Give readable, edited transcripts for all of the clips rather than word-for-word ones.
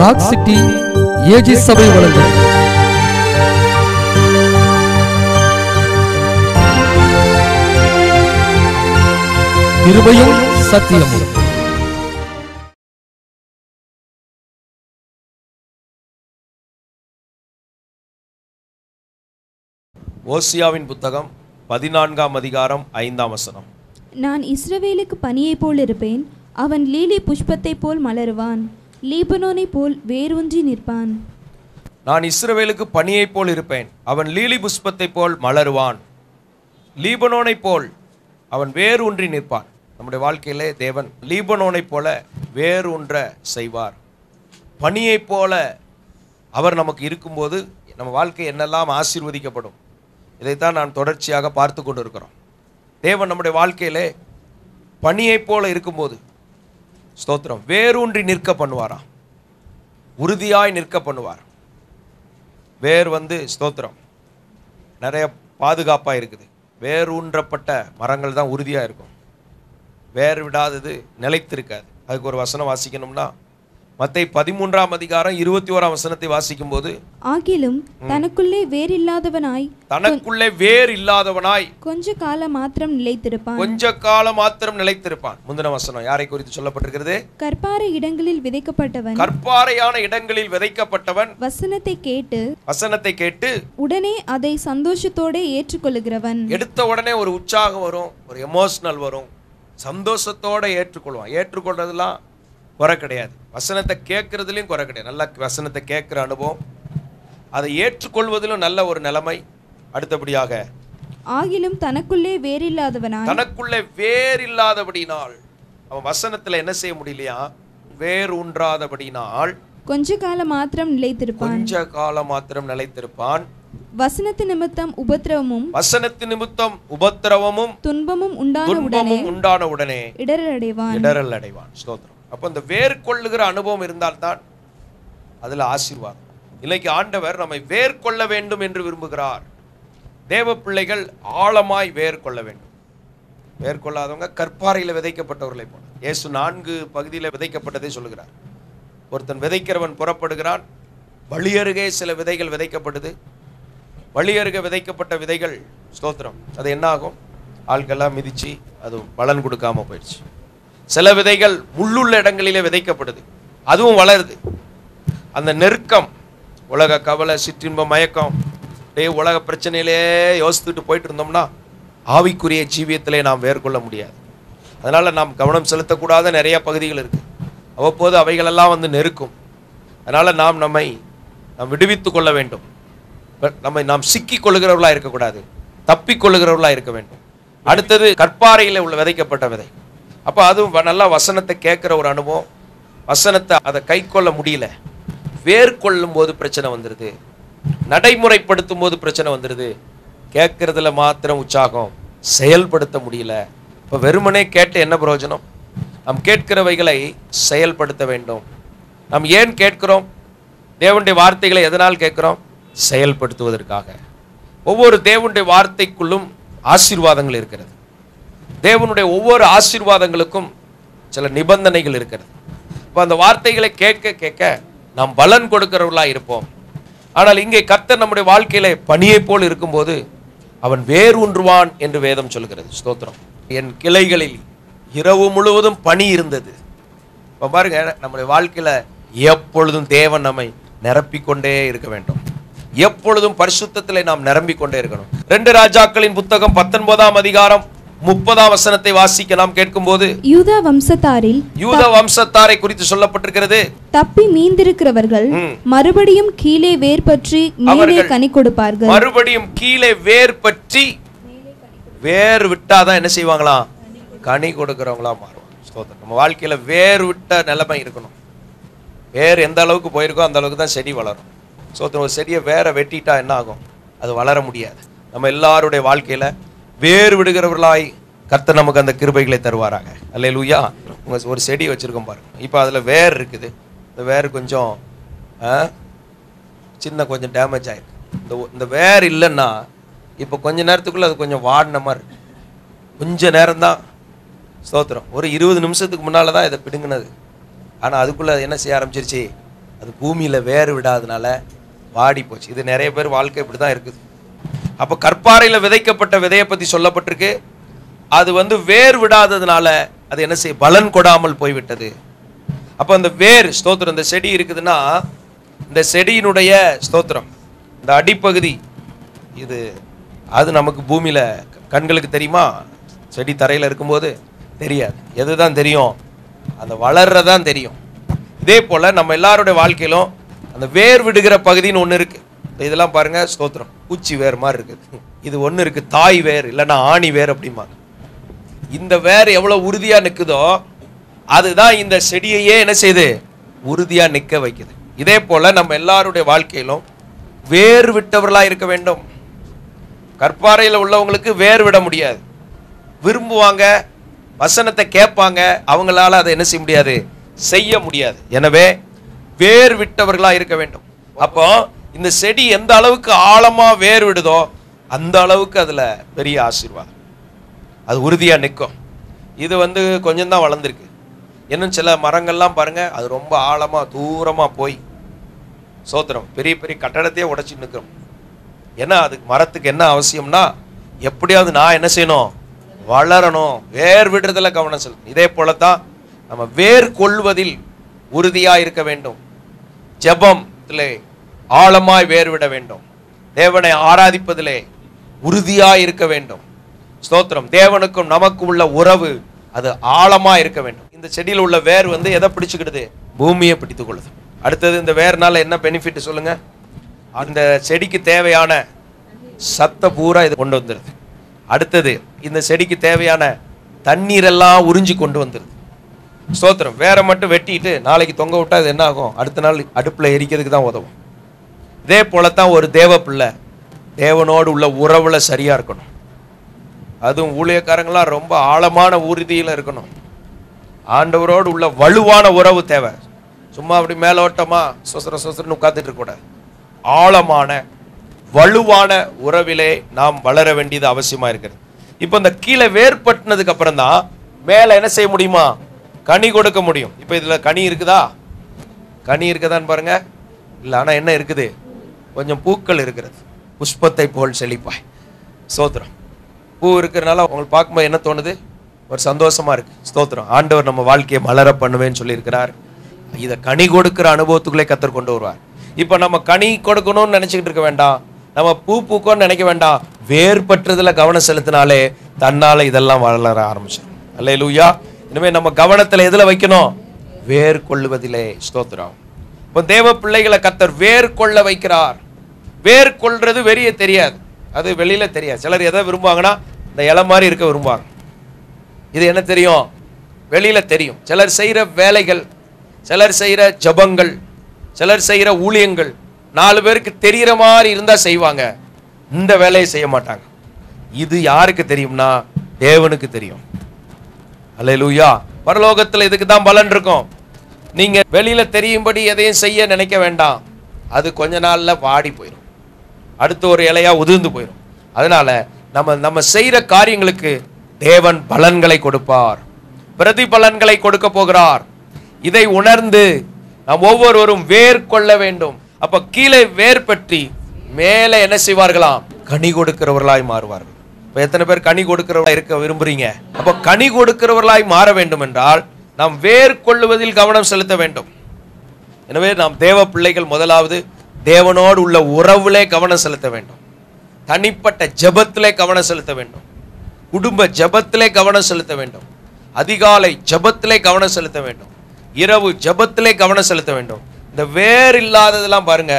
Rock city AG சபை வழங்கும் கிருபையும் சத்தியமும். ஓசியாவின் புத்தகம் 14ஆம் அதிகாரம் 5ஆம் வசனம். நான் இஸ்ரவேலுக்கு பனியைப் போல் இருப்பேன், அவன் லீலி புஷ்பத்தைப் போல் மலருவான், லீபனோனைப் போல் வேரூன்றி நிற்பான். நான் இஸ்ரவேலுக்கு பனியைப் போல் இருப்பேன், அவன் லீலி புஷ்பத்தைப் போல் மலருவான், லீபனோனைப் போல் அவன் வேரூன்றி நிற்பான். நம்முடைய வாழ்க்கையிலே தேவன் லீபனோனைப் போல வேரூன்ற செய்வார். பனியைப் போல அவர் நமக்கு இருக்கும்போது நம்ம வாழ்க்கை என்னெல்லாம் ஆசீர்வதிக்கப்படும். இதைத்தான் நான் தொடர்ச்சியாக பார்த்து கொண்டு இருக்கிறோம். தேவன் நம்முடைய வாழ்க்கையிலே பனியைப் போல இருக்கும்போது ஸ்தோத்திரம் வேரூன்றி நிற்க பண்ணுவாராம், உறுதியாய் நிற்க பண்ணுவார். வேர் ஸ்தோத்திரம் நிறைய பாதுகாப்பாக இருக்குது. வேரூன்றப்பட்ட மரங்கள் தான் உறுதியாக இருக்கும். வேர் விடாதது நிலைத்திருக்காது. அதுக்கு ஒரு வசனம் வாசிக்கணும்னா மத்தேயு 13ஆம் அதிகாரம் 21ஆம் வசனத்தை வாசிக்கும் போது, ஆகிலும் தனக்குள்ளே வேர் இல்லாதவனாய் கொஞ்ச காலம் மாத்திரம் நிலைத்திருப்பான். முந்தின வசனம் யாரை குறித்து சொல்லப்பட்டிருக்கிறது? கற்பாறை இடங்களில் விதைக்கப்பட்டவன், கற்பாறையான இடங்களில் விதைக்கப்பட்டவன், வசனத்தை கேட்டு உடனே அதை சந்தோஷத்தோட ஏற்றுக்கொள்ளுகிறவன். எடுத்த உடனே ஒரு உற்சாகம் வரும், ஒரு எமோஷனல் வரும், சந்தோஷத்தோட ஏற்றுக்கொள்வான். ஏற்றுக்கொள்றதுலாம் குறை கிடையாது, வசனத்தை கேட்கறதுலையும் குறை கிடையாது. நல்ல வசனத்தை கேட்கிற அனுபவம், அதை ஏற்றுக்கொள்வதிலும் நல்ல ஒரு நிலைமை. அடுத்தபடியாக ஆகிலும் தனக்குள்ளே வேர் இல்லாதபடினால் அவன் வசனத்துல என்ன செய்ய முடியலையா? வேர் ஊன்றாதபடினால் கொஞ்ச காலம் மாத்திரம் நிலைத்திருப்பான். வசனத்து நிமித்தம் உபத்திரவமும் துன்பமும் உண்டான உடனே இடரல் அடைவான். ஸ்தோத்திரம். அப்போ இந்த வேர் கொள்ளுகிற அனுபவம் இருந்தால்தான் அதுல ஆசீர்வாதம். இன்னைக்கு ஆண்டவர் நம்மை வேர் கொள்ள வேண்டும் என்று விரும்புகிறார். தேவ பிள்ளைகள் ஆழமாய் வேர் கொள்ள வேண்டும். வேர் கொள்ளாதவங்க கற்பாறையில் விதைக்கப்பட்டவர்களை போல. இயேசு 4 பகுதியில் விதைக்கப்பட்டதை சொல்லுகிறார். ஒருத்தன் விதைக்கிறவன் புறப்படுகிறான். வழியருகே சில விதைகள் விதைக்கப்பட்டது. வழியருகே விதைக்கப்பட்ட விதைகள் ஸ்தோத்திரம் அது என்ன ஆகும்? ஆட்கள்லாம் மிதிச்சு அது பலன் கொடுக்காம போயிடுச்சு. சில விதைகள் முள்ளுள்ள இடங்களிலே விதைக்கப்படுது, அதுவும் வளருது. அந்த நெருக்கம், உலக கவலை, சிற்றின்பம், மயக்கம், உலக பிரச்சனையிலே யோசித்துட்டு போயிட்டு இருந்தோம்னா ஆவிக்குரிய ஜீவியத்திலே நாம் வேர்கொள்ள முடியாது. அதனால நாம் கவனம் செலுத்தக்கூடாத நிறைய பகுதிகள் இருக்கு. அவ்வப்போது அவைகளெல்லாம் நெருக்கும். அதனால நாம் விடுவித்து கொள்ள வேண்டும். நாம் சிக்கி கொள்ளுகிறவர்களா இருக்கக்கூடாது, தப்பி கொள்ளுகிறவர்களா இருக்க வேண்டும். அடுத்தது கற்பாறையில் உள்ள விதைக்கப்பட்ட விதை. அப்போ அதுவும் நல்லா வசனத்தை கேட்குற ஒரு அனுபவம். வசனத்தை அதை கை கொள்ள முடியல, வேர் கொள்ளும் போது பிரச்சனை வந்துடுது, நடைமுறைப்படுத்தும் போது பிரச்சனை வந்துடுது. கேட்கறதுல மாத்திரம் உற்சாகம், செயல்படுத்த முடியல. இப்போ வெறுமனே கேட்டு என்ன பிரயோஜனம்? நாம் கேட்கிறவைகளை செயல்படுத்த வேண்டும். நாம் ஏன் கேட்கிறோம்? தேவனுடைய வார்த்தைகளை எதனால் கேட்கிறோம்? செயல்படுத்துவதற்காக. ஒவ்வொரு தேவனுடைய வார்த்தைக்குள்ளும் ஆசீர்வாதங்கள் இருக்கிறது. தேவனுடைய ஒவ்வொரு ஆசீர்வாதங்களுக்கும் சில நிபந்தனைகள் இருக்கிறது. இப்போ அந்த வார்த்தைகளை கேட்க கேட்க நாம் பலன் கொடுக்கிறவர்களா இருப்போம். ஆனால் இங்கே கர்த்தர் நம்முடைய வாழ்க்கையில பனியை போல் இருக்கும்போது அவன் வேர் ஊன்றுவான் என்று வேதம் சொல்கிறது. ஸ்தோத்திரம். என் கிளைகளில் இரவு முழுவதும் பனி இருந்தது. இப்போ பாருங்க, நம்முடைய வாழ்க்கையில எப்பொழுதும் தேவன் நம்மை நிரப்பிக்கொண்டே இருக்க வேண்டும். எப்பொழுதும் பரிசுத்தத்திலே நாம் நிரம்பிக் கொண்டே இருக்கணும். 2 ராஜாக்களின் புத்தகம் 19ஆம் அதிகாரம் 30ஆம் வசனத்தை வாசிக்க நாம் கேட்கும்போது, யூதா வம்சத்தாரை குறித்து சொல்லப்பட்டிருக்கிறது. தப்பி மீந்திருக்கிறவர்கள் மறுபடியும் கீழே வேர் பற்றி மேலே கனி கொடுப்பார்கள். மறுபடியும் கீழே வேர் பற்றி, வேர் விட்டாதான் என்ன செய்வாங்களாம்? கனி கொடுக்கிறவங்களா மாறுவாங்க. ஸ்தோத்திரம். நம்ம வாழ்க்கையில வேர் விட்ட நிலைமை இருக்கணும். வேர் எந்த அளவுக்கு போயிருக்கோ அந்த அளவுக்கு தான் செடி வளரும். ஸ்தோத்திரம். ஒரு செடியை வேற வெட்டிட்டா என்ன ஆகும்? அது வளர முடியாது. நம்ம எல்லாருடைய வாழ்க்கையில வேர் விடுகிறவர்களாய் கர்த்தர் நமக்கு அந்த கிருபைகளை தருவாராக. அல்லேலூயா. ஒரு செடி வச்சிருக்கோம் பாருங்க. இப்போ அதுல வேர் இருக்குது. இந்த வேர் கொஞ்சம் கொஞ்சம் டேமேஜ் ஆயிருக்கு. இந்த வேர் இல்லைன்னா இப்போ கொஞ்ச நேரத்துக்குள்ள அது கொஞ்சம் வாடின மாதிரி இருக்கு. கொஞ்ச நேரம் தான். ஸ்தோத்திரம். ஒரு 20 நிமிஷத்துக்கு முன்னால தான் இதை பிடுங்கினது. ஆனால் அதுக்குள்ளே என்ன செய்ய ஆரம்பிச்சிருச்சு? அது பூமியில வேர் விடாதனால வாடி போச்சு. இது நிறைய பேர் வாழ்க்கை இப்படிதான் இருக்குது. அப்ப கற்பாறையில விதைக்கப்பட்ட விதையை பத்தி சொல்லப்பட்டிருக்கு. அது வேர் விடாததுனால அது என்ன செய்ய, பலன் கொடாமல் போய்விட்டது. அப்ப அந்த வேர் ஸ்தோத்திரம், இந்த செடி இருக்குதுன்னா இந்த செடியினுடைய ஸ்தோத்திரம் இந்த அடிப்பகுதி இது, அது நமக்கு பூமியில கண்களுக்கு தெரியுமா? செடி தரையில இருக்கும்போது தெரியாது. எதுதான் தெரியும்? அந்த வளர்றதான் தெரியும். இதே போல நம்ம எல்லாருடைய வாழ்க்கையிலும் அந்த வேர் விடுகிற பகுதின்னு ஒன்று இருக்கு. இதெல்லாம் பாருங்க ஸ்தோத்திரம், பூச்சி வேர் மாதிரி இருக்குது. இது ஒன்று இருக்கு, தாய் வேர் இல்லைன்னா ஆணி வேர் அப்படிம்பாங்க. இந்த வேர் எவ்வளவு உறுதியா நிற்குதோ அதுதான் இந்த செடியையே என்ன செய்யுது, உறுதியா நிற்க வைக்குது. இதே போல நம்ம எல்லாருடைய வாழ்க்கையிலும் வேர் விட்டவர்களா இருக்க வேண்டும். கற்பாறையில் உள்ளவங்களுக்கு வேர் விட முடியாது. விரும்புவாங்க, வசனத்தை கேட்பாங்க, அவங்களால அதை என்ன செய்ய முடியாது, செய்ய முடியாது. எனவே வேர் விட்டவர்களா இருக்க வேண்டும். அப்போ இந்த செடி எந்த அளவுக்கு ஆழமா வேர் விடுதோ அந்த அளவுக்கு அதுல பெரிய ஆசீர்வாதம், அது உறுதியா நிற்கும். இது கொஞ்சம் தான் வளர்ந்துருக்கு. இன்னும் சில மரங்கள்லாம் பாருங்க, அது ரொம்ப ஆழமா தூரமா போய் சோத்திரம் பெரிய பெரிய கட்டடத்தையே உடைச்சி நிற்கிறோம். ஏன்னா அதுக்கு மரத்துக்கு என்ன அவசியம்னா, எப்படியாவது நான் என்ன செய்யணும், வளரணும், வேர் விடுறதுல கவனம் செலுத்தணும். இதே போலத்தான் நம்ம வேர் கொள்வதில் உறுதியா இருக்க வேண்டும். ஜெபத்திலே ஆழமாய் வேர் விட வேண்டும். தேவனை ஆராதிப்பதிலே உறுதியா இருக்க வேண்டும். ஸ்தோத்திரம், தேவனுக்கும் நமக்கும் உள்ள உறவு அது ஆழமா இருக்க வேண்டும். இந்த செடியில் உள்ள வேர் எதை பிடிச்சுக்கிடுது, பூமியை பிடித்துக் கொள்ளுது. அடுத்தது, இந்த வேர்னால என்ன பெனிஃபிட் சொல்லுங்க? அந்த செடிக்கு தேவையான சத்த பூரா இது கொண்டு வந்துருது. அடுத்தது, இந்த செடிக்கு தேவையான தண்ணீரெல்லாம் உறிஞ்சி கொண்டு வந்துருது. ஸ்தோத்திரம், வேற மட்டும் வெட்டிட்டு நாளைக்கு தொங்க விட்டா இது என்ன ஆகும், அடுத்த நாள் அடுப்புல எரிக்கிறதுக்கு தான் உதவும். இதே போலத்தான் ஒரு தேவ பிள்ளை தேவனோடு உள்ள உறவுல சரியா இருக்கணும். அதுவும் ஊழியக்காரங்களாம் ரொம்ப ஆழமான உறுதியில இருக்கணும். ஆண்டவரோடு உள்ள வலுவான உறவு தேவை. சும்மா அப்படி மேலோட்டமா சொசரன்னு உட்கார்ந்துட்டு இருக்க கூடாது. ஆழமான வலுவான உறவிலே நாம் வளர வேண்டியது அவசியமா இருக்கிறது. இப்போ இந்த கீழே வேர்பட்டினதுக்கு அப்புறம் தான் மேல என்ன செய்ய முடியுமா, கனி கொடுக்க முடியும். இப்போ இதுல கனி இருக்குதா? கனி இருக்குதான்னு பாருங்க. இல்லை, ஆனா என்ன இருக்குது, கொஞ்சம் பூக்கள் இருக்கிறது. புஷ்பத்தை போல் செழிப்பாய். ஸ்தோத்திரம், பூ இருக்கிறதுனால உங்களுக்கு பார்க்கும்போது என்ன தோணுது, ஒரு சந்தோஷமா இருக்கு. ஸ்தோத்திரம், ஆண்டவர் நம்ம வாழ்க்கையை மலர பண்ணுவேன்னு சொல்லியிருக்கிறார். இதை கனி கொடுக்கிற அனுபவத்துக்குள்ளே கத்தர் கொண்டு வருவார். இப்போ நம்ம கனி கொடுக்கணும்னு நினைச்சுக்கிட்டு இருக்க வேண்டாம், நம்ம பூ பூக்கணும்னு நினைக்க வேண்டாம். வேர்பற்றதுல கவனம் செலுத்தினாலே தன்னால இதெல்லாம் வளர ஆரம்பிச்சிடும். அல்லேலூயா. இனிமே நம்ம கவனத்துல எதுல வைக்கணும், வேர் கொள்ளுவதிலே. ஸ்தோத்திரம். இப்போ தேவ பிள்ளைகளை கத்தர் வேர் கொள்ள வைக்கிறார். வேர் கொள்றது வெளியே தெரியாது, அது வெளியில தெரியாது. சிலர் எதை விரும்புவாங்கன்னா இந்த இலை மாதிரி இருக்க விரும்புவாங்க. இது என்ன தெரியும், வெளியில தெரியும். சிலர் செய்யற வேலைகள், சிலர் செய்யற ஜபங்கள், சிலர் செய்யற ஊழியங்கள் 4 பேருக்கு தெரிகிற மாதிரி இருந்தா செய்வாங்க, இந்த வேலையை செய்ய மாட்டாங்க. இது யாருக்கு தெரியும்னா தேவனுக்கு தெரியும். அல்லேலூயா. பரலோகத்தில் இதுக்கு தான் பலன் இருக்கும். நீங்க வெளியில தெரியும்படி எதையும் செய்ய நினைக்க வேண்டாம், அது கொஞ்ச நாள்ல வாடி போயிடும், அடுத்த ஒரு இலையா உதிர்ந்து போயிடும். அதனால நம்ம செய்யற காரியங்களுக்கு தேவன் பலன்களை கொடுப்பார், பிரதி பலன்களை கொடுக்க போகிறார். இதை உணர்ந்து நாம் ஒவ்வொருவரும் வேர் கொள்ள வேண்டும். அப்ப கீழே வேர் பற்றி மேலே என்ன செய்வார்களாம், கனி கொடுக்கிறவர்களாய் மாறுவார்கள். இப்ப எத்தனை பேர் கனி கொடுக்கிறவர்களாய் இருக்க விரும்புறீங்க? அப்ப கனி கொடுக்கிறவர்களாய் மாற வேண்டும் என்றால் நாம் வேர் கொள்ளுவதில் கவனம் செலுத்த வேண்டும். எனவே நாம் தேவ பிள்ளைகள் முதலாவது தேவனோடு உள்ள உறவுலே கவனம் செலுத்த வேண்டும். தனிப்பட்ட ஜெபத்திலே கவனம் செலுத்த வேண்டும். குடும்ப ஜெபத்திலே கவனம் செலுத்த வேண்டும். அதிகாலை ஜெபத்திலே கவனம் செலுத்த வேண்டும். இரவு ஜெபத்திலே கவனம் செலுத்த வேண்டும். இந்த வேர் இல்லாததெல்லாம் பாருங்க,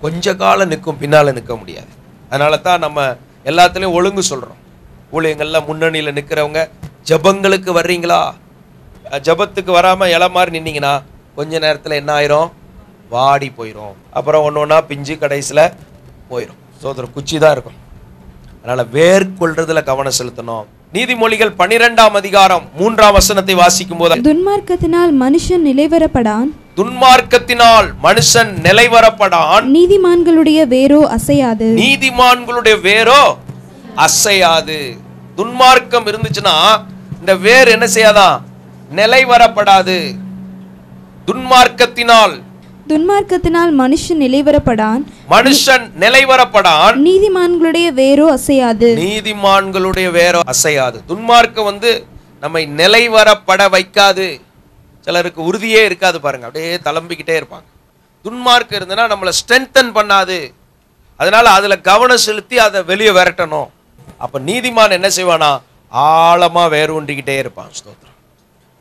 கொஞ்ச காலம் நிற்கும், பின்னால நிற்க முடியாது. அதனால தான் நம்ம எல்லாத்துலேயும் ஒழுங்கு சொல்றோம். ஊழியங்கள்ல முன்னணியில் நிற்கிறவங்க ஜெபங்களுக்கு வர்றீங்களா, ஜெபத்துக்கு வராம இலை மாதிரி நின்னீங்கன்னா கொஞ்ச நேரத்தில் என்ன ஆயிரும், வாடி போயிடும். அப்புறம் ஒன்னொன்னா பிஞ்சு கடைசியில் போயிடும். சோதரம் குச்சி தான் இருக்கும். அதனால வேர் கொள்றதுல கவனம் செலுத்தணும். நீதிமொழிகள் 12ஆம் அதிகாரம் 3ஆம் வசனத்தை வாசிக்கும் போது, துன்மார்க்கத்தினால் மனுஷன் நிலைவரப்படான், துன்மார்க்கத்தினால் மனுஷன் நிலைவரப்படான், நீதிமான்களுடைய வேரோ அசையாது, நீதிமான்களுடைய வேரோ அசையாது. துன்மார்க்கம் இருந்துச்சுன்னா இந்த வேர் என்ன செய்யாதான், நிலைவரப்படாது. துன்மார்க்கத்தினால் துன்மார்க்கத்தினால் மனுஷன் நிலைவரப்படான், மனுஷன் நிலைவரப்படான், நீதிமான்களுடைய வேரோ அசையாது. நீதிமான்களுடைய வேரோ அசையாது. துன்மார்க்கம் நம்மை நிலைவரப்பட வைக்காது. சிலருக்கு உறுதியே இருக்காது பாருங்க, அப்படியே தளம்பிக்கிட்டே இருப்பாங்க. துன்மார்க்கம் இருந்ததுன்னா நம்மளை ஸ்ட்ரென்தன் பண்ணாது. அதனால அதுல கவனம் செலுத்தி அதை வெளியே விரட்டணும். அப்ப நீதிமான் என்ன செய்வானா? ஆழமா வேர் ஊன்றிக்கிட்டே இருப்பான். ஸ்தோத்திரம்.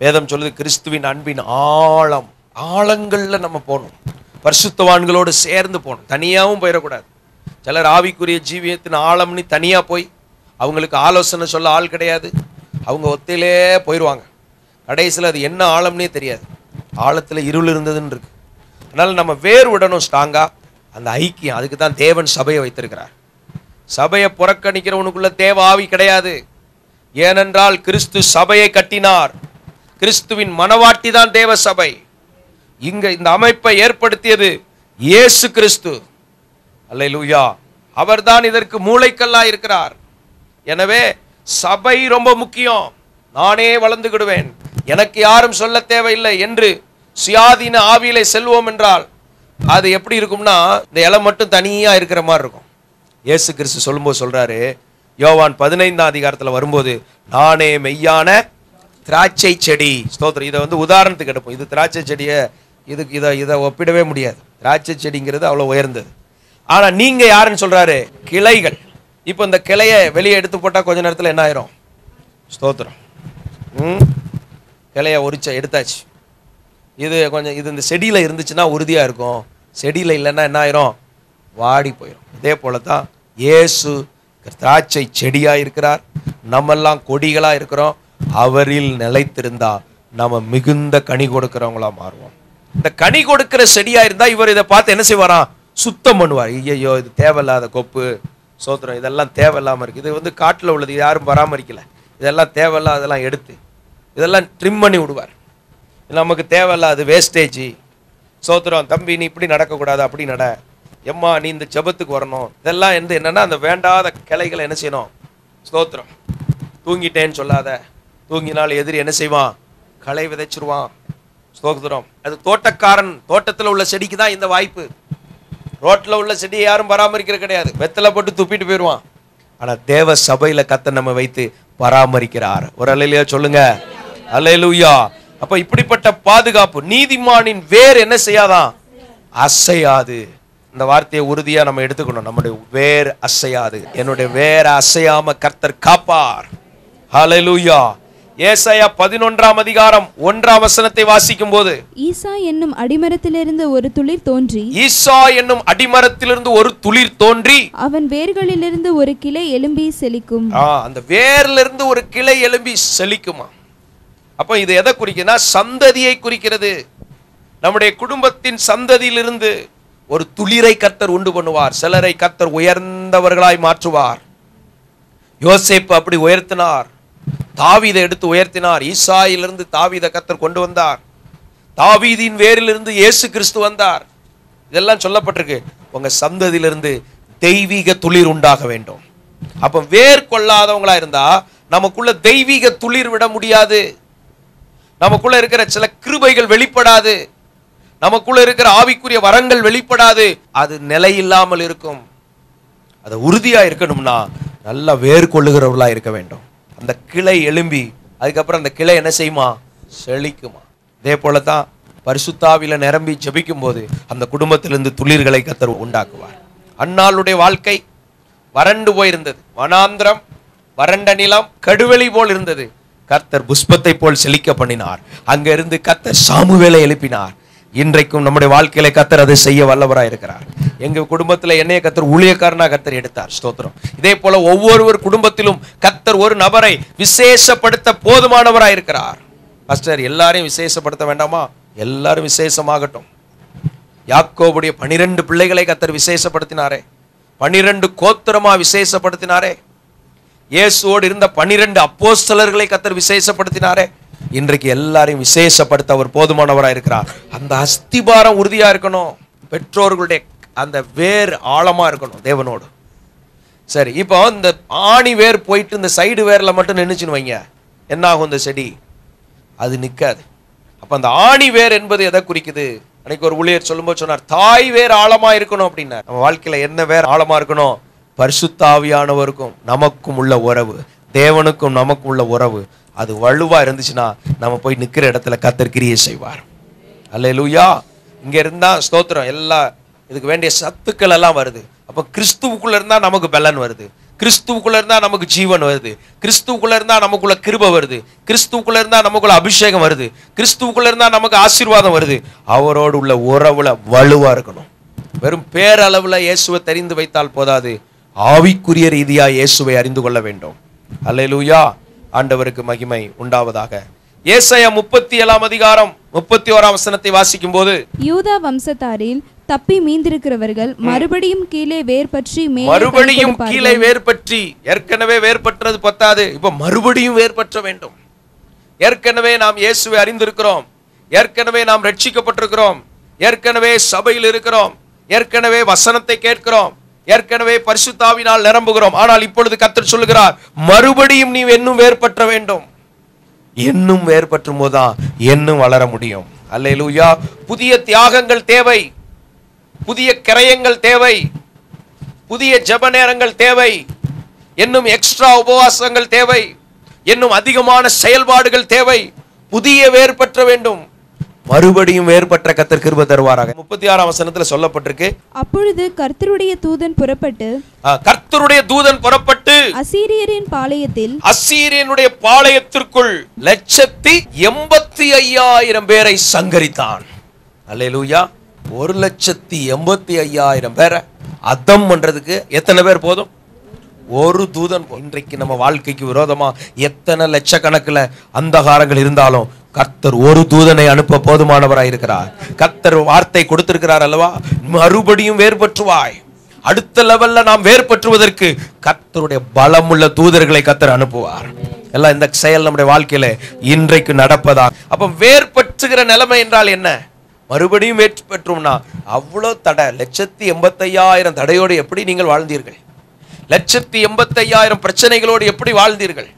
வேதம் சொல்லுது கிறிஸ்துவின் அன்பின் ஆழம். ஆழங்கள்ல நம்ம போகணும், பரிசுத்தவான்களோடு சேர்ந்து போகணும், தனியாகவும் போயிடக்கூடாது. சிலர் ஆவிக்குரிய ஜீவியத்தின் ஆழம்னு தனியா போய் அவங்களுக்கு ஆலோசனை சொல்ல ஆள் கிடையாது, அவங்க ஒத்தையிலே போயிடுவாங்க. கடைசியில் அது என்ன ஆழம்னே தெரியாது, ஆழத்தில் இருள் இருந்ததுன்னு இருக்கு. அதனால நம்ம வேர் விடணும் ஸ்ட்ராங்கா. அந்த ஐக்கியம், அதுக்கு தான் தேவன் சபையை வைத்திருக்கிறார். சபையை புறக்கணிக்கிறவனுக்குள்ள தேவ ஆவி கிடையாது. ஏனென்றால் கிறிஸ்து சபையை கட்டினார். கிறிஸ்துவின் மனவாட்டி தான் தேவ சபை. இங்க இந்த அமைப்பை ஏற்படுத்தியது இயேசு கிறிஸ்து. அல்லேலூயா. அவர்தான் இதற்கு மூளைக்கல்லா இருக்கிறார். எனவே சபை ரொம்ப முக்கியம். நானே வளர்ந்துகிடுவேன், எனக்கு யாரும் சொல்ல தேவையில்லை என்று சுயாதீன ஆவியிலே செல்வோம் என்றால் அது எப்படி இருக்கும்னா, இந்த இலை மட்டும் தனியா இருக்கிற மாதிரி இருக்கும். இயேசு கிறிஸ்து சொல்லும்போது சொல்றாரு, யோவான் 15ஆம் அதிகாரத்தில் வரும்போது, நானே மெய்யான திராட்சை செடி. ஸ்தோத்திரம். இதை உதாரணத்துக்கு எடுப்போம். இது திராட்சை செடியை இதை ஒப்பிடவே முடியாது. திராட்சை செடிங்கிறது அவ்வளோ உயர்ந்தது. ஆனா நீங்க யாருன்னு சொல்றாரு? கிளைகள். இப்போ இந்த கிளையை வெளியே எடுத்து போட்டா கொஞ்ச நேரத்தில் என்ன ஆயிரும்? ஸ்தோத்திரம். கிளையை எடுத்தாச்சு. இது இந்த செடியில இருந்துச்சுன்னா உறுதியா இருக்கும், செடியில இல்லைன்னா என்ன ஆயிரும்? வாடி போயிடும். இதே போலதான் இயேசு திராட்சை செடியா இருக்கிறார், நம்மெல்லாம் கொடிகளா இருக்கிறோம். அவரில் நிலைத்திருந்தா நம்ம மிகுந்த கனி கொடுக்கிறவங்களா மாறுவோம். இந்த கனி கொடுக்கிற செடியா இருந்தா இவர் இதை பார்த்து என்ன செய்வாராம்? சுத்தம் பண்ணுவார். ஐயோ இது தேவையில்லாத கொப்பு, சோத்திரம், இதெல்லாம் தேவையில்லாம இருக்கு, இது காட்டுல உள்ளது, யாரும் பராமரிக்கல, இதெல்லாம் தேவையில்ல, அதெல்லாம் எடுத்து இதெல்லாம் ட்ரிம் பண்ணி விடுவார். நமக்கு தேவையில்லாது வேஸ்டேஜ். சோத்திரம். தம்பி நீ இப்படி நடக்கக்கூடாது, அப்படி நட, எம்மா நீ இந்த ஜெபத்துக்கு வரணும். இதெல்லாம் என்னன்னா அந்த வேண்டாத கிளைகளை என்ன செய்யணும்? ஸ்தோத்திரம். தூங்கிட்டேன்னு சொல்லாத. தூங்கினால் எதிரி என்ன செய்வான்? களை விதைச்சிருவான். ஸ்தோத்திரம். அது தோட்டக்காரன் தோட்டத்தில் உள்ள செடிக்கு தான் இந்த வாய்ப்பு. ரோட்ல உள்ள செடியை யாரும் பராமரிக்கிற கிடையாது, வெத்தலை போட்டு துப்பிட்டு போயிடுவான். ஆனா தேவ சபையில கர்த்தர் நம்ம வைத்து பராமரிக்கிறார். ஒரு அல்லேலூயா சொல்லுங்க. அல்லேலூயா. அப்ப இப்படிப்பட்ட பாதுகாப்பு. நீதிமானின் வேர் என்ன செய்யாதான்? அசையாது. இந்த வார்த்தையை உறுதியா நம்ம எடுத்துக்கணும். நம்முடைய வேர் அசையாது. என்னுடைய வேர் அசையாம கர்த்தர் காப்பார். ஹல்லேலூயா. ஏசாயா 11ஆம் அதிகாரம் 1ஆம் வசனத்தை வாசிக்கும் போது, ஈசா என்னும் அடிமரத்திலிருந்து ஒரு துளிர் தோன்றி, ஈசா என்னும் அடிமரத்திலிருந்து ஒரு துளிர் தோன்றி, அவன் வேர்களிலிருந்து ஒரு கிளை எழும்பி செழிக்கும். அந்த வேர்ல இருந்து ஒரு கிளை எழும்பி செழிக்குமா? அப்ப இது எதை குறிக்குதுன்னா, சந்ததியை குறிக்கிறது. நம்முடைய குடும்பத்தின் சந்ததியிலிருந்து ஒரு துளிரை கர்த்தர் உண்டு பண்ணுவார். சிலரை கர்த்தர் உயர்ந்தவர்களாய் மாற்றுவார். யோசேப்பு அப்படி உயர்த்தினார். தாவீதை எடுத்து உயர்த்தினார். ஈசாயிலிருந்து தாவீதை கர்த்தர் கொண்டு வந்தார். தாவீதின் வேரிலிருந்து இயேசு கிறிஸ்து வந்தார். இதெல்லாம் சொல்லப்பட்டிருக்கு. உங்க சந்ததியிலிருந்து தெய்வீக துளிர் உண்டாக வேண்டும். அப்ப வேர் கொள்ளாதவங்களா இருந்தா நமக்குள்ள தெய்வீக துளிர் விட முடியாது. நமக்குள்ள இருக்கிற சில கிருபைகள் வெளிப்படாது. நமக்குள்ள இருக்கிற ஆவிக்குரிய வரங்கள் வெளிப்படாது. அது நிலை இல்லாமல் இருக்கும். அது உறுதியா இருக்கணும்னா நல்லா வேர் கொள்ளுகிறவர்களா இருக்க வேண்டும். அந்த கிளை எழும்பி அதுக்கப்புறம் அந்த கிளை என்ன செய்யுமா? செழிக்குமா. இதே போலதான் பரிசுத்தாவில நிரம்பி ஜெபிக்கும் போது அந்த குடும்பத்திலிருந்து துளிர்களை கர்த்தர் உண்டாக்குவார். அன்னாளுடைய வாழ்க்கை வறண்டு போயிருந்தது. வனாந்திரம், வறண்ட நிலம், கடுவெளி போல் இருந்தது. கர்த்தர் புஷ்பத்தை போல் செழிக்க பண்ணினார். அங்க இருந்து கர்த்தர் சாமுவேலை எழுப்பினார். இன்றைக்கும் நம்முடைய வாழ்க்கையில கர்த்தர் அதை செய்ய வல்லவராய் இருக்கிறார். எங்க குடும்பத்துல என்னைய கர்த்தர் ஊழியக்காரனா கர்த்தர் எடுத்தார். ஸ்தோத்திரம். இதே போல ஒவ்வொரு குடும்பத்திலும் கர்த்தர் ஒரு நபரை விசேஷப்படுத்த போதுமானவராய் இருக்கிறார். பாஸ்டர் எல்லாரையும் விசேஷப்படுத்த வேண்டாமா? எல்லாரும் விசேஷமாகட்டும். யாக்கோபுடைய 12 பிள்ளைகளை கர்த்தர் விசேஷப்படுத்தினாரே, 12 கோத்திரமா விசேஷப்படுத்தினாரே. இயேசுவோடு இருந்த 12 அப்போஸ்தலர்களை கர்த்தர் விசேஷப்படுத்தினாரே. இன்றைக்கு எல்லாரையும் விசேஷப்படுத்த அவர் போதுமானவராக இருக்கிறார். அந்த அஸ்திபாரம் உறுதியா இருக்கணும். பெற்றோர்களுடைய அந்த வேர் ஆழமா இருக்கணும் தேவனோடு. சரி, இப்போ இந்த ஆணி வேர் போயிட்டு இந்த சைடு வேர்ல மட்டும் நின்னுச்சுன்னு வைங்க, என்ன ஆகும்? இந்த செடி அது நிற்காது. அப்ப அந்த ஆணி வேர் என்பது எதை குறிக்குது? அன்னைக்கு ஒரு ஊழியர் சொல்லும்போது சொன்னார், தாய் வேர் ஆழமா இருக்கணும் அப்படின்னா. நம்ம வாழ்க்கையில என்ன வேர் ஆழமா இருக்கணும்? பரிசுத்த ஆவியானவருக்கும் நமக்கும் உள்ள உறவு, தேவனுக்கும் நமக்கும் உள்ள உறவு அது வலுவா இருந்துச்சுன்னா நம்ம போய் நிக்கிற இடத்துல கர்த்தர் கிரியை செய்வார். அல்லேலூயா. இங்க இருந்தா ஸ்தோத்திரம், எல்லா இதுக்கு வேண்டிய சத்துக்கள் எல்லாம் வருது. அப்ப கிறிஸ்துவுக்குள்ள இருந்தா நமக்கு பலன் வருது, கிறிஸ்துவுக்குள்ள இருந்தா நமக்கு ஜீவன் வருது, கிறிஸ்துவுக்குள்ள இருந்தா நமக்குள்ள கிருபை வருது, கிறிஸ்துவுக்குள்ள இருந்தா நமக்குள்ள அபிஷேகம் வருது, கிறிஸ்துவுக்குள்ள இருந்தா நமக்கு ஆசீர்வாதம் வருது. அவரோடு உள்ள உறவுல வலுவா இருக்கணும். வெறும் பேரளவுல இயேசுவை தெரிந்து வைத்தால் போதாது, ஆவிக்குரிய ரீதியா இயேசுவை அறிந்து கொள்ள வேண்டும். அல்லேலூயா. ஆண்டவருக்கு மகிமை உண்டாவதாக. ஏசாயா 37 அதிகாரம் 31 வசனத்தை வாசிக்கும் போது, யூதா வம்சத்தாரில் தப்பி மீந்திருக்கிறவர்கள் மறுபடியும் கீழே வேர் பற்றி மறுபடியும் கீழே வேர் பற்றி, ஏற்கனவே வேர் பற்றது பத்தாது, இப்ப மறுபடியும் வேர் பற்ற வேண்டும். ஏற்கனவே நாம் இயேசுவை அறிந்திருக்கிறோம், ஏற்கனவே நாம் ரட்சிக்கப்பட்டிருக்கிறோம், ஏற்கனவே சபையில் இருக்கிறோம், ஏற்கனவே வசனத்தை கேட்கிறோம், ஏற்கனவே பரிசுத்த ஆவியினால் நிரம்புகிறோம். ஆனால் இப்பொழுது கர்த்தர் சொல்லுகிறார், மறுபடியும் நீ இன்னும் வேர் பற்ற வேண்டும். இன்னும் வேர் பற்றும் போதுதான் இன்னும் வளர முடியும். அல்லேலூயா. புதிய தியாகங்கள் தேவை, புதிய கிரயங்கள் தேவை, புதிய ஜெப நேரங்கள் தேவை, இன்னும் எக்ஸ்ட்ரா உபவாசங்கள் தேவை, இன்னும் அதிகமான செயல்பாடுகள் தேவை. புதிய வேர் பற்ற வேண்டும். மறுபடியும் வேறுபட்ட கர்த்தர் கிருபை தருவாராக. 36 வசனத்துல சொல்லப்பட்டிருக்கு, அப்பொழுது கர்த்தருடைய தூதன் புறப்பட்டு அசீரியரின் பாளையத்தில், அசீரியனுடைய பாளையத்திற்குள் 1,85,000 பேரை சங்கரித்தான். அல்லேலூயா. 1,85,000 பேரை அதம் பண்றதுக்கு எத்தனை பேர் போதும்? ஒரு தூதன். இன்றைக்கு நம்ம வாழ்க்கைக்கு விரோதமா எத்தனை லட்சக்கணக்கில் அந்தகாரங்கள் இருந்தாலும் கர்த்தர் ஒரு தூதனை அனுப்ப போதுமானவராய் இருக்கிறார். கர்த்தர் வார்த்தை கொடுத்திருக்கிறார் அல்லவா, மறுபடியும் வேறுபற்றுவாய். அடுத்த லெவல்ல நாம் வேறுபற்றுவதற்கு கர்த்தருடைய பலமுள்ள தூதர்களை கர்த்தர் அனுப்புவார். எல்லாம் இந்த செயல் நம்முடைய வாழ்க்கையில இன்றைக்கு நடப்பதா. அப்ப வேறுபற்றுகிற நிலைமை என்றால் என்ன? மறுபடியும் வேறுபற்றும்னா அவ்வளோ தடை. 1,85,000 தடையோடு எப்படி நீங்கள் வாழ்ந்தீர்கள்? 1,85,000 பிரச்சனைகளோடு எப்படி வாழ்ந்தீர்கள்?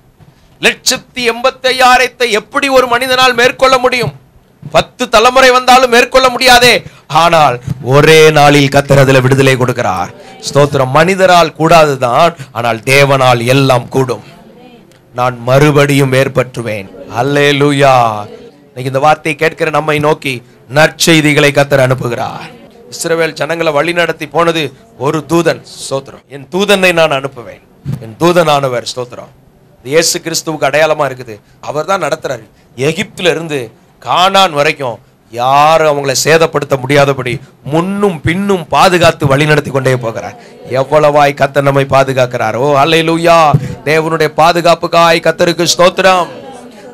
1,85,000 எப்படி ஒரு மனிதனால் மேற்கொள்ள முடியும்? 10 தலைமுறை வந்தாலும் மேற்கொள்ள முடியாதே. ஆனால் ஒரே நாளில் கர்த்தர் அதில் விடுதலை கொடுக்கிறார். ஸ்தோத்திரம். மனிதரால் கூடாதுதான், ஆனால் தேவனால் எல்லாம் கூடும். நான் மறுபடியும் வேறுபற்றுவேன். அல்லேலூயா. இன்னைக்கு இந்த வார்த்தையை கேட்கிற நம்மை நோக்கி நற்செய்திகளை கர்த்தர் அனுப்புகிறார். இஸ்ரவேல் ஜனங்களை வழி நடத்தி போனது ஒரு தூதன். ஸ்தோத்திரம். என் தூதனை நான் அனுப்புவேன். என் தூதனானவர் ஸ்தோத்திரம் இயேசு கிறிஸ்துவுக்கு அடையாளமா இருக்குது. அவர் தான் நடத்துறாரு. எகிப்துல இருந்து கானான் வரைக்கும் யாரும் அவங்களை சேதப்படுத்த முடியாதபடி முன்னும் பின்னும் பாதுகாத்து வழி நடத்தி கொண்டே போகிறார். எவ்வளவாய் கர்த்தர் நம்மை பாதுகாக்கிறார். ஓ அல்லேலூயா. தேவனுடைய பாதுகாப்புக்காய் கர்த்தருக்கு ஸ்தோத்திரம்.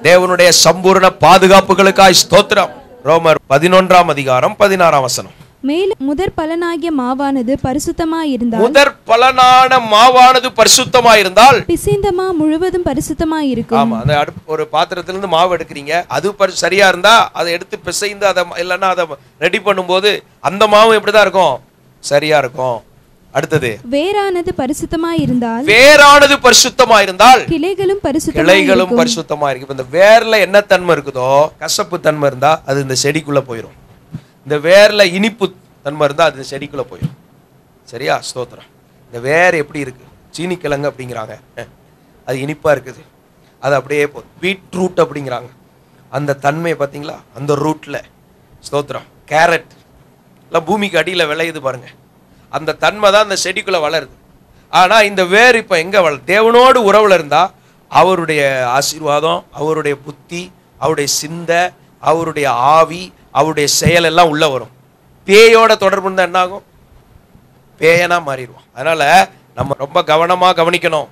தேவனுடைய சம்பூர்ண பாதுகாப்புகளுக்காய் ஸ்தோத்திரம். ரோமர் 11 அதிகாரம் 16 வசனம். மேலும் முதற் பலனாகிய மாவானது பரிசுத்தமாயிருந்தால், முதற் பலனான மாவானது பரிசுத்தமாயிருந்தால் பிசைந்த மா முழுவதும் பரிசுத்தமாயிருக்கும். ஆமா, அந்த ஒரு பாத்திரத்திலிருந்து மாவு எடுக்கிறீங்க, அது சரியா இருந்தா அதை எடுத்து பிசைந்து அதை இல்லைன்னா அதை ரெடி பண்ணும்போது அந்த மாவு எப்படிதான் இருக்கும்? சரியா இருக்கும். அடுத்தது, வேரானது பரிசுத்தமாயிருந்தால், வேரானது பரிசுத்தமாயிருந்தால் கிளைகளும் பரிசுத்தமா இருக்கு. இந்த வேர்ல என்ன தன்மை இருக்குதோ, கசப்பு தன்மை இருந்தா அது இந்த செடிக்குள்ள போயிடும். இந்த வேர்ல இனிப்பு தன்மை இருந்தா அது செடிக்குள்ள போயிடும். சரியா? ஸ்தோத்திரம். இந்த வேர் எப்படி இருக்கு? சீனிக்கிழங்கு அப்படிங்கிறாங்க, அது இனிப்பா இருக்குது. அது அப்படியே பீட்ரூட் அப்படிங்கிறாங்க. அந்த தன்மையை பார்த்தீங்களா? அந்த ரூட்ல ஸ்தோத்திரம். கேரட் எல்லாம் பூமிக்கு அடியில விளையுது பாருங்க. அந்த தன்மை தான் அந்த செடிக்குள்ள வளருது. ஆனா இந்த வேர் இப்ப எங்க தேவனோடு உறவுல இருந்தா அவருடைய ஆசீர்வாதம், அவருடைய புத்தி, அவருடைய சிந்தை, அவருடைய ஆவி, அவருடைய செயல் எல்லாம் உள்ள வரும். பேயோட தொடர்பு இருந்தா என்ன ஆகும்? பேயனா மாறிடுவோம். அதனால நம்ம ரொம்ப கவனமா கவனிக்கணும்.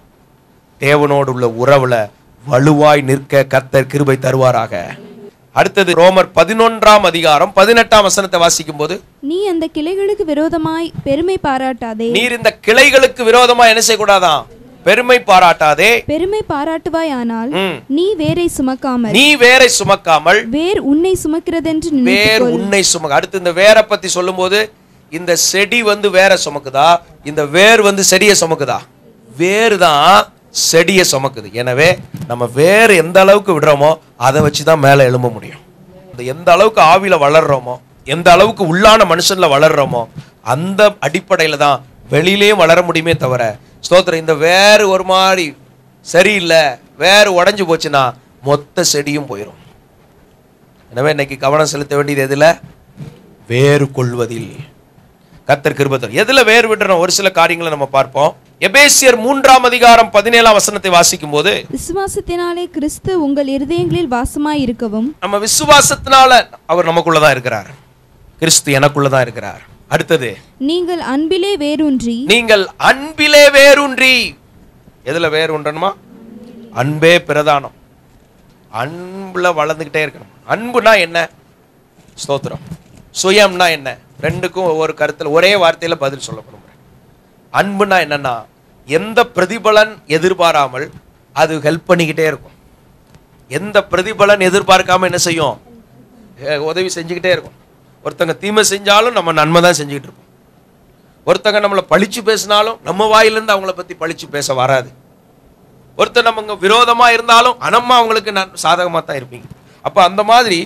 தேவனோடு உள்ள உறவுல வலுவாய் நிற்க கர்த்தர் கிருபை தருவாராக. அடுத்தது ரோமர் 11 அதிகாரம் 18 வசனத்தை வாசிக்கும் போது, நீ அந்த கிளைகளுக்கு விரோதமாய் பெருமை பாராட்டாதே. நீர் இந்த கிளைகளுக்கு விரோதமாய் என்ன செய்யக்கூடாதான்? பெருமை பாராட்டாதே. பெருமை பாராட்டுவாய் ஆனால் நீ வேரை சுமக்காமல் வேர் உன்னை சுமக்கிறதென்று வேர் உன்னை சுமக்க. அடுத்து இந்த வேரை பத்தி சொல்லும் போது, இந்த செடி வேரை சுமக்குதா, இந்த வேர் செடியை சுமக்குதா? வேர் தான் செடியை சுமக்குது. எனவே நம்ம வேர் எந்த அளவுக்கு விடுறோமோ அதை வச்சுதான் மேல எழும்ப முடியும். எந்த அளவுக்கு ஆவியில வளர்றோமோ, எந்த அளவுக்கு உள்ளான மனுஷன்ல வளர்றோமோ அந்த அடிப்படையில தான் வெளியிலேயும் வளர முடியுமே தவிர, ஸ்தோத்திரம், இந்த வேறு ஒரு மாதிரி சரியில்லை, வேறு உடைஞ்சு போச்சுன்னா மொத்த செடியும் போயிடும். எனவே இன்னைக்கு கவனம் செலுத்த வேண்டியது எதுல? வேறு கொள்வதில். கர்த்தர் கிருபை தரும். எதுல வேறு விடுறோம்? ஒரு சில காரியங்களை நம்ம பார்ப்போம். எபேசியர் 3:17 வாசிக்கும் போது, விசுவாசத்தினாலே கிறிஸ்து உங்கள் இருதயங்களில் வாசமாய் இருக்கவும். நம்ம விசுவாசத்தினால அவர் நமக்குள்ளதான் இருக்கிறார், கிறிஸ்து எனக்குள்ளதான் இருக்கிறார். அடுத்தது, நீங்கள் அன்பிலே வேரூன்றி. நீங்கள் அன்பிலே வேரூன்றி. எதுல வேரூன்றணுமா? அன்பே பிரதானம். அன்புல வளர்ந்துகிட்டே இருக்கணும். அன்புனா என்ன? ஸ்தோத்திரம். சுயம்னா என்ன? ரெண்டுக்கும் ஒவ்வொரு கருத்துல ஒரே வார்த்தையில பதில் சொல்லணும். அன்புனா என்னன்னா, எந்த பிரதிபலன் எதிர்பாராமல் அது ஹெல்ப் பண்ணிக்கிட்டே இருக்கும். எந்த பிரதிபலன் எதிர்பார்க்காம என்ன செய்யும்? உதவி செஞ்சுக்கிட்டே இருக்கும். ஒருத்தங்க தீமை செஞ்சாலும் நம்ம நன்மை தான் செஞ்சுக்கிட்டு இருப்போம். ஒருத்தங்க நம்மளை பழிச்சு பேசினாலும் நம்ம வாயிலிருந்து அவங்கள பத்தி பழிச்சு பேச வராது. ஒருத்தர் நம்ம விரோதமா இருந்தாலும் அனம்மா அவங்களுக்கு சாதகமா தான் இருப்பீங்க. அப்ப அந்த மாதிரி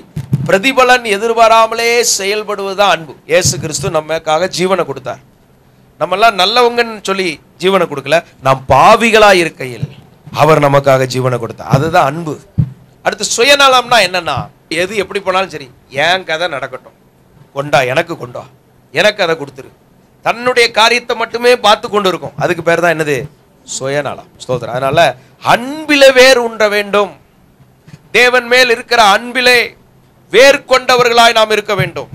பிரதிபலன் எதிர்பாராமலே செயல்படுவதுதான் அன்பு. இயேசு கிறிஸ்து நமக்காக ஜீவனை கொடுத்தார். நம்ம எல்லாம் நல்லவங்கன்னு சொல்லி ஜீவனை கொடுக்கல, நாம் பாவிகளா இருக்கையில் அவர் நமக்காக ஜீவனை கொடுத்தார். அதுதான் அன்பு. அடுத்து சுயநலம்னா என்னன்னா, எது எப்படி போனாலும் சரி, என் கதை நடக்கட்டும், கொண்டா, எனக்கு கொண்டா, எனக்கு அதை கொடுத்துரு, தன்னுடைய காரியத்தை மட்டுமே பார்த்து கொண்டு இருக்கும். அதுக்கு பேர் தான் என்னது? சுயநலம். ஸ்தோத்திரம். அதனால அன்பிலே வேர் உண்ட வேண்டும். தேவன் மேல் இருக்கிற அன்பிலே வேர் கொண்டவர்களாய் நாம் இருக்க வேண்டும்.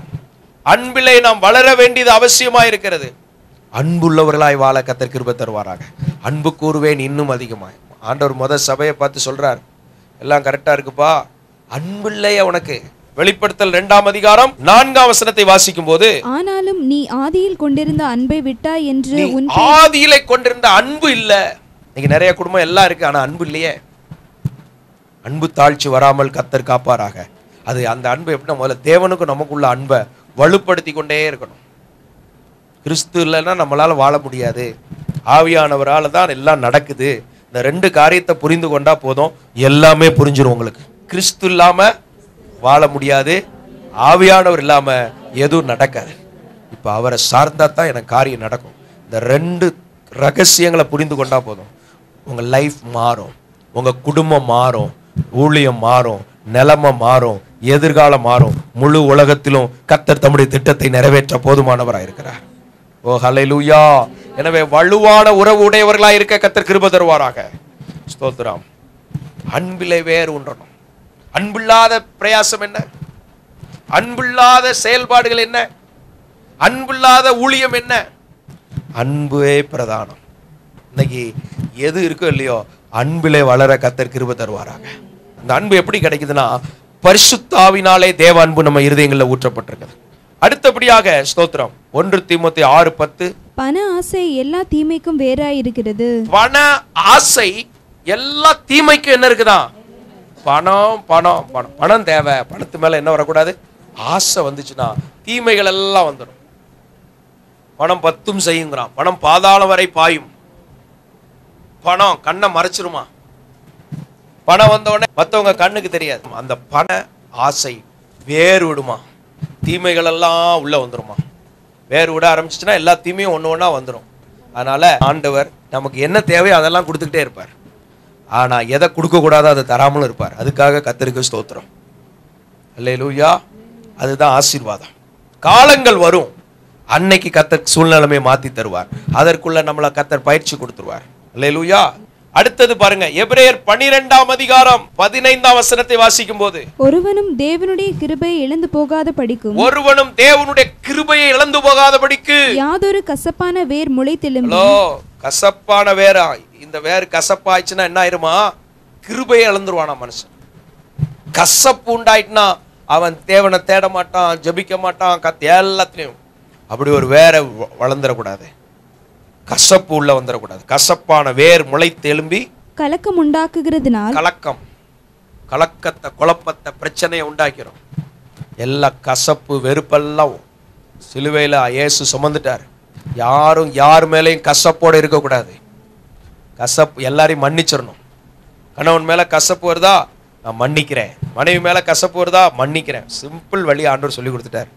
அன்பிலே நாம் வளர வேண்டியது அவசியமா இருக்கிறது. அன்புள்ளவர்களாய் வாழ கர்த்தர் கிருபை தருவாராக. அன்பு கூறுவேன் இன்னும் அதிகமாய். ஆண்டவர் சபையை பார்த்து சொல்றார், எல்லாம் கரெக்டா இருக்குப்பா, அன்பில்லையா உனக்கு? வெளிப்படுத்தல் 2:4 வாசிக்கும் போது, ஆனாலும் நீ ஆதியில் கொண்டிருந்த அன்பை விட்டாய் என்று. ஆதியிலே கொண்டிருந்த அன்பு இல்ல. இன்னைக்கு நிறைய குடும்பம் எல்லாம் இருக்கு, ஆனா அன்பு இல்லையே. அன்பு தாழ்ச்சி வராமல் கர்த்தர் காப்பாராக. அது அந்த அன்பு எப்படின்னா, முதல்ல தேவனுக்கு நமக்குள்ள அன்பை வலுப்படுத்தி கொண்டே இருக்கணும். கிறிஸ்து இல்லைன்னா நம்மளால வாழ முடியாது. ஆவியானவரால் தான் எல்லாம் நடக்குது. இந்த ரெண்டு காரியத்தை புரிந்து கொண்டா போதும், எல்லாமே புரிஞ்சிடும் உங்களுக்கு. கிறிஸ்து இல்லாம வாழ முடியாது, ஆவியானவர் இல்லாம எதுவும் நடக்காது. இப்ப அவரை சார்ந்தா தான் எனக்கு காரியம் நடக்கும். இந்த ரெண்டு ரகசியங்களை புரிந்து கொண்டா போதும், உங்க லைஃப் மாறும், உங்க குடும்பம் மாறும், ஊழியம் மாறும், நிலைமை மாறும், எதிர்காலம் மாறும். முழு உலகத்திலும் கர்த்தர் தம்முடைய திட்டத்தை நிறைவேற்ற போதுமானவராக இருக்கிறார். ஓ ஹல்லேலூயா. எனவே வலுவான உறவு உடையவர்களாக இருக்க கர்த்தர் கிருபை தருவாராக. ஸ்தோத்திரம். அன்பிலே வேர் உண்டணும். அன்பில்லாத பிரயாசம் என்ன? அன்பில்லாத செயல்பாடுகள் என்ன? அன்பில்லாத ஊழியம் என்ன? அன்பே பிரதானம். இன்னைக்கு எது இருக்கோ இல்லையோ, அன்பிலே வளர கர்த்தர் கிருபை தருவாராக. இந்த அன்பு எப்படி கிடைக்குதுன்னா, பரிசுத்த ஆவினாலே தேவ அன்பு நம்ம இருதயங்களில் ஊற்றப்பட்டிருக்குது. அடுத்தபடியாக ஸ்தோத்திரம், 1 தீமோத்தேயு 6:10, பண ஆசை எல்லா தீமைக்கும் வேறாய் இருக்கிறது. பண ஆசை எல்லா தீமைக்கும் என்ன இருக்குதான்? பணம் பணம் பணம் பணம் தேவை. பணத்து மேல என்ன வரக்கூடாது? ஆசை வந்துச்சுன்னா தீமைகள் எல்லாம் வந்துடும். பணம் 10 செய்யுங்கிறான். பணம் பாதாளம் வரை பாயும். பணம் கண்ணை மறைச்சிருமா? பணம் வந்த உடனே மற்றவங்க கண்ணுக்கு தெரியாது. அந்த பண ஆசை வேறு விடுமா? தீமைகள் எல்லாம் உள்ள வந்துருமா? வேறு விட ஆரம்பிச்சுன்னா எல்லா தீமையும் ஒன்று ஒன்றா வந்துடும். அதனால ஆண்டவர் நமக்கு என்ன தேவையோ அதெல்லாம் கொடுத்துக்கிட்டே இருப்பார். ஆனா எதை கொடுக்க கூடாதோ அதை தராமலும் இருப்பார். அதுக்காக கர்த்தருக்கு ஸ்தோத்திரம். அல்லேலூயா. அதுதான் ஆசீர்வாதம். காலங்கள் வரும், அன்னைக்கு கர்த்தர் சூழ்நிலைமை மாத்தி தருவார். அதற்குள்ள நம்மளை கர்த்தர் பயிற்சி கொடுத்துருவார். அல்லேலூயா. அடுத்தது பாருங்க, எபிரேயர் 12:15 வாசிக்கும் போது, ஒருவனும் தேவனுடைய கிருபையை இழந்து போகாத படிக்கும். ஒருவனும் தேவனுடைய கிருபையை இழந்து போகாத படிக்கு யாதொரு கசப்பான வேர் முளைத்தெழும்பி. கசப்பான வேரா? இந்த வேர் கசப்பாயிச்சுன்னா என்ன ஆயிருமா? கிருபையை இழந்துருவானா மனுஷன். கசப்பு உண்டாயிட்டுனா அவன் தேவனை தேட மாட்டான், ஜபிக்க மாட்டான், எல்லாத்துலயும். அப்படி ஒரு வேற வளர்ந்துடக்கூடாது. கசப்பு உள்ள வந்துடக்கூடாது. கசப்பான வேர் முளைத்தெழும்பி கலக்கம் உண்டாக்குகிறதுனால், கலக்கத்தை குழப்பத்தை பிரச்சனையை உண்டாக்கிறோம். எல்லா கசப்பு வெறுப்பெல்லாம் சிலுவையில இயேசு சுமந்துட்டார். யாரும் யார் மேலேயும் கசப்போடு இருக்கக்கூடாது. கசப்பு எல்லாரையும் மன்னிச்சிடணும். கணவன் மேல கசப்பு வருதா, நான் மன்னிக்கிறேன். மனைவி மேல கசப்பு வருதா, மன்னிக்கிறேன். சிம்பிள் வழி ஆண்டவர் சொல்லி கொடுத்துட்டார்.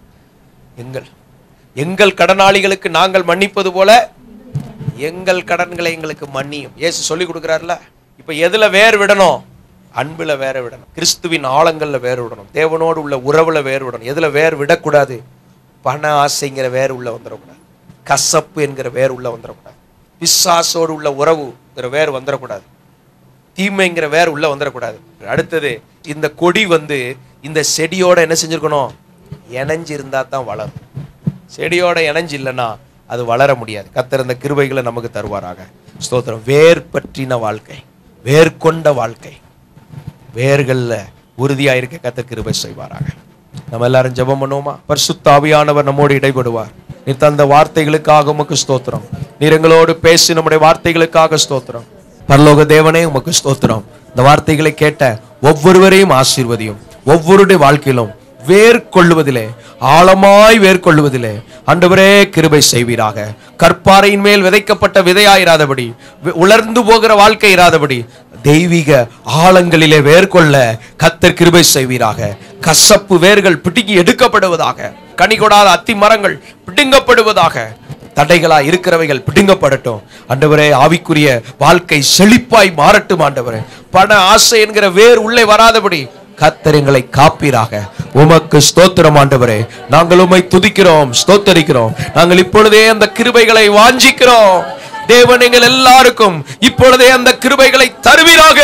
எங்கள் கடனாளிகளுக்கு நாங்கள் மன்னிப்பது போல எங்கள் கடன்களை எங்களுக்கு மன்னியும். இயேசு சொல்லி கொடுக்கிறார்ல. இப்ப எதுல வேர் விடணும்? அன்புல வேற விடணும். கிறிஸ்துவின் ஆழங்கள்ல வேர் விடணும். தேவனோடு உள்ள உறவுல வேர் விடணும். எதுல வேர் விடக்கூடாது? பண ஆசைங்கிற வேர் உள்ள வந்துடக்கூடாது. கசப்பு என்கிற வேர் உள்ள வந்துடக்கூடாது. பிசாசோடு உள்ள உறவுங்கிற வேர் வந்துடக்கூடாது. தீமைங்கிற வேர் உள்ள வந்துடக்கூடாது. அடுத்தது, இந்த கொடி இந்த செடியோட என்ன செஞ்சிருக்கணும்? இணைஞ்சு இருந்தா தான் வளரும். செடியோட இணைஞ்சு இல்லைன்னா அது வளர முடியாது. கர்த்தர் இந்த கிருபைகளை நமக்கு தருவாராக. ஸ்தோத்திரம். வேர் பற்றின வாழ்க்கை, வேர் கொண்ட வாழ்க்கை, வேர்கள்ல உறுதியா இருக்க கர்த்தர் கிருபை செய்வாராக. நம்ம எல்லாரும் ஜெபம் பண்ணுவோமா? பரிசுத்த ஆவியானவர் நம்மோடு இடைபடுவார். நீர் தந்த வார்த்தைகளுக்காக உமக்கு ஸ்தோத்திரம். நீர் எங்களோடு பேசி நம்முடைய வார்த்தைகளுக்காக ஸ்தோத்திரம். பரலோக தேவனே உமக்கு ஸ்தோத்திரம். இந்த வார்த்தைகளை கேட்ட ஒவ்வொருவரையும் ஆசீர்வதியும். ஒவ்வொருடைய வாழ்க்கையிலும் வேர் கொள்ளுவதிலே, ஆழமாய் வேர் கொள்ளுவதிலே ஆண்டவரே கிருபை செய்வீராக. கற்பாறையின் மேல் விதைக்கப்பட்ட விதையாயிராதபடி, உலர்ந்து போகிற வாழ்க்கை இராதபடி தெய்வீக ஆழங்களிலே வேர் கொள்ள கர்த்தர் கிருபை செய்வீராக. கசப்பு வேர்கள் பிடுங்கி எடுக்கப்படுவதாக. கனி கொடாத அத்தி மரங்கள் பிடுங்கப்படுவதாக. தடைகளா இருக்கிறவைகள் பிடுங்கப்படட்டும் ஆண்டவரே. ஆவிக்குரிய வாழ்க்கை செழிப்பாய் மாறட்டும் ஆண்டவரே. பண ஆசை என்கிற வேர் உள்ளே வராதபடி கர்த்தர் எங்களை காப்பீராக. உமக்கு ஸ்தோத்திரம் ஆண்டவரே. நாங்கள் உம்மை துதிக்கிறோம், ஸ்தோத்தரிக்கிறோம். நாங்கள் இப்பொழுதே அந்த கிருபைகளை வாஞ்சிக்கிறோம். தேவன் எங்கள் எல்லாருக்கும் இப்பொழுதே அந்த கிருபைகளை தருவீராக.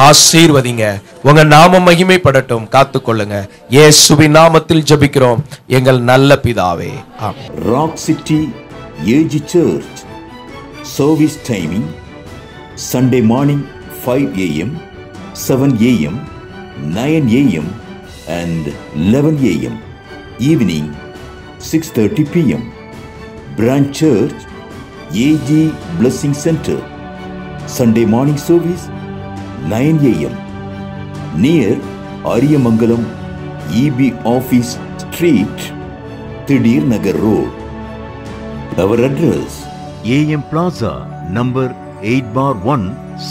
ஆசீர்வதிங்க. உங்க நாமம் மகிமைப்படட்டும். காத்துக்கொள்ளுங்க. இயேசுவின் நாமத்தில் ஜெபிக்கிறோம் எங்கள் நல்ல பிதாவே. Amen. Rock city AG church service timing Sunday morning 5 a.m., 7 a.m., 9 a.m. and 11 a.m. Evening 6:30 p.m. Branch Church AG Blessing Center. Sunday morning service 9 a.m. near Ariyamangalam EB Office Street, Thidir Nagar Road. Our address AM Plaza, number 8/1,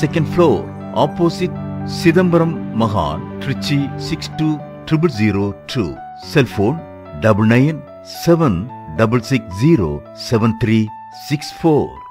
second floor, opposite Sidambaram Mahal, Trichy 620002. Cell phone 9976607364.